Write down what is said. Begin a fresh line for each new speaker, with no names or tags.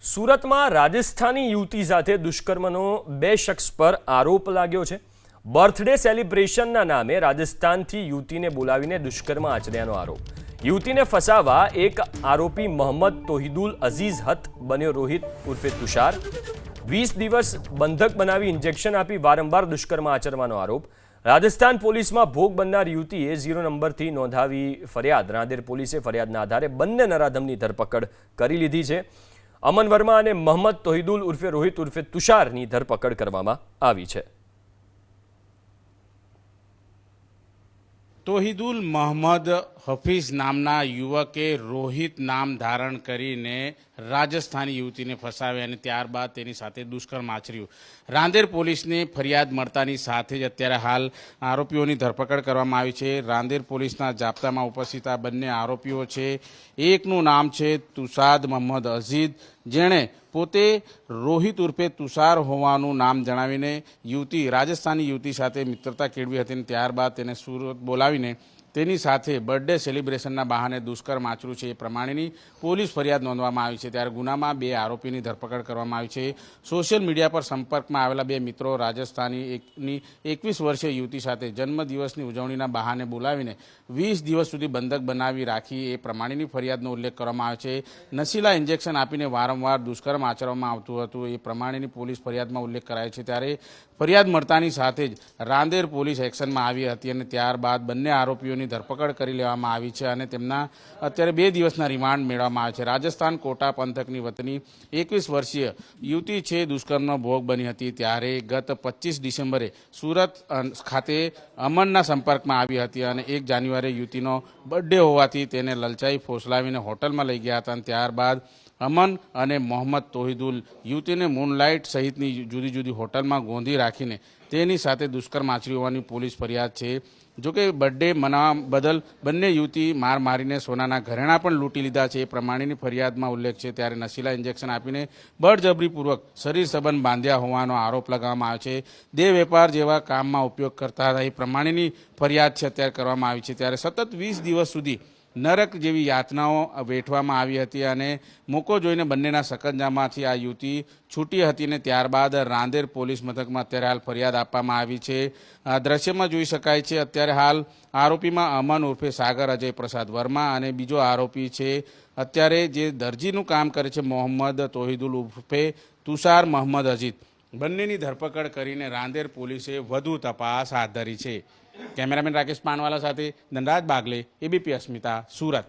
સુરતમાં રાજસ્થાની યુવતી સાથે દુષ્કર્મનો બે શખ્સ પર આરોપ લાગ્યો છે। બર્થડે સેલિબ્રેશનના નામે રાજસ્થાનથી યુવતીને બોલાવીને દુષ્કર્મ આચર્યાનો આરોપ। યુવતીને ફસાવવા એક આરોપી મોહમ્મદ તોહિદુલ અઝીઝ હત બન્યો રોહિત ઉર્ફે તુષાર। 20 દિવસ બંધક બનાવી ઇન્જેક્શન આપી વારંવાર દુષ્કર્મ આચરવાનો આરોપ। રાજસ્થાન પોલીસમાં ભોગ બનનાર યુવતીએ 0 નંબરથી નોંધાવી ફરિયાદ। રાંદેર પોલીસે ફરિયાદના આધારે બંને નરાધમની ધરપકડ કરી લીધી છે। અમન વર્મા અને મોહમ્મદ તોહિદુલ ઉર્ફે રોહિત ઉર્ફે તુષારની ધરપકડ કરવામાં આવી છે।
તોહિદુલ મોહમ્મદ હફીઝ નામના યુવકે રોહિત નામ ધારણ કરીને રાજસ્થાની યુવતીને ફસાવી અને ત્યારબાદ તેની સાથે દુષ્કર્મ આચર્યું। રાંદેર પોલીસને ફરિયાદ મળતાની સાથે જ અત્યારે હાલ આરોપીઓની ધરપકડ કરવામાં આવી છે। રાંદેર પોલીસના જાપ્તામાં ઉપસ્થિત આ બંને આરોપીઓ છે। એકનું નામ છે તુષાદ મોહમ્મદ અઝીઝ, જેણે પોતે રોહિત ઉર્ફે તુષાર હોવાનું નામ જણાવીને રાજસ્થાની યુવતી સાથે મિત્રતા કેળવી હતી અને ત્યારબાદ તેને સુરત બોલાવીને તેની સાથે બર્થડે સેલિબ્રેશનના બહાને દુષ્કર્મ આચર્યું છે। એ પ્રમાણેની પોલીસ ફરિયાદ નોંધવામાં આવી છે। ત્યારે ગુનામાં બે આરોપીની ધરપકડ કરવામાં આવી છે। સોશિયલ મીડિયા પર સંપર્કમાં આવેલા બે મિત્રો રાજસ્થાની 21 વર્ષીય યુવતી સાથે જન્મદિવસની ઉજવણીના બહાને બોલાવીને 20 દિવસ સુધી બંધક બનાવી રાખી એ પ્રમાણેની ફરિયાદનો ઉલ્લેખ કરવામાં આવે છે। નશીલા ઇન્જેક્શન આપીને વારંવાર દુષ્કર્મ આચરવામાં આવતું હતું એ પ્રમાણેની પોલીસ ફરિયાદમાં ઉલ્લેખ કરાયો છે। ત્યારે ફરિયાદ મળતાની સાથે જ રાંદેર પોલીસ એક્શનમાં આવી હતી અને ત્યારબાદ બંને આરોપીઓની ધરપકડ કરી લેવામાં આવી છે અને તેમના અત્યારે 2 દિવસના રિમાન્ડ મેળવવામાં આવે છે। રાજસ્થાન કોટા પંથકની વતની 21 વર્ષીય યુવતી છે દુષ્કર્મનો ભોગ બની હતી। ત્યારે ગત 25 ડિસેમ્બરે સુરત ખાતે અમનના સંપર્કમાં આવી હતી અને 1 જાન્યુઆરીએ યુવતીનો બર્થડે હોવાથી તેને લલચાઈ ફોસલાવીને હોટલમાં લઈ ગયા હતા અને ત્યારબાદ અમન અને મોહમ્મદ તોહિદુલ યુવતીને મૂનલાઇટ સહિતની જુદી જુદી હોટલમાં ગોંધી રાખીને તેની સાથે દુષ્કર્મ આચર્યું હોવાની પોલીસ ફરિયાદ છે। જોકે બર્થડે મનાવવા બદલ બંને યુવતી મારીને સોનાના ઘરેણાં પણ લૂંટી લીધા છે એ પ્રમાણેની ફરિયાદમાં ઉલ્લેખ છે। ત્યારે નશીલા ઇન્જેક્શન આપીને બળજબરીપૂર્વક શરીર સંબંધ બાંધ્યા હોવાનો આરોપ લગાવવામાં આવ્યો છે। દેહ વેપાર જેવા કામમાં ઉપયોગ કરતા હતા એ પ્રમાણેની ફરિયાદ છે અત્યારે કરવામાં આવી છે। ત્યારે સતત 20 દિવસ સુધી નરક જેવી યાતનાઓ વેઠવામાં આવી હતી અને મોકો જોઈને બંનેના સકંજામાંથી આ યુવતી છૂટી હતી અને ત્યારબાદ રાંદેર પોલીસ મથકમાં અત્યારે હાલ ફરિયાદ આપવામાં આવી છે। દ્રશ્યમાં જોઈ શકાય છે અત્યારે હાલ આરોપીમાં અમન ઉર્ફે સાગર અજય પ્રસાદ વર્મા અને બીજો આરોપી છે અત્યારે જે દરજીનું કામ કરે છે મોહમ્મદ તોહિદુલ ઉર્ફે તુષાર મોહમ્મદ અઝીઝ, બંનેની ધરપકડ કરીને રાંદેર પોલીસે વધુ તપાસ હાથ ધરી છે। કેમેરામેન રાકેશ પાનવાલા સાથે ધનરાજ બાગલે, એબીપી અસ્મિતા, સુરત।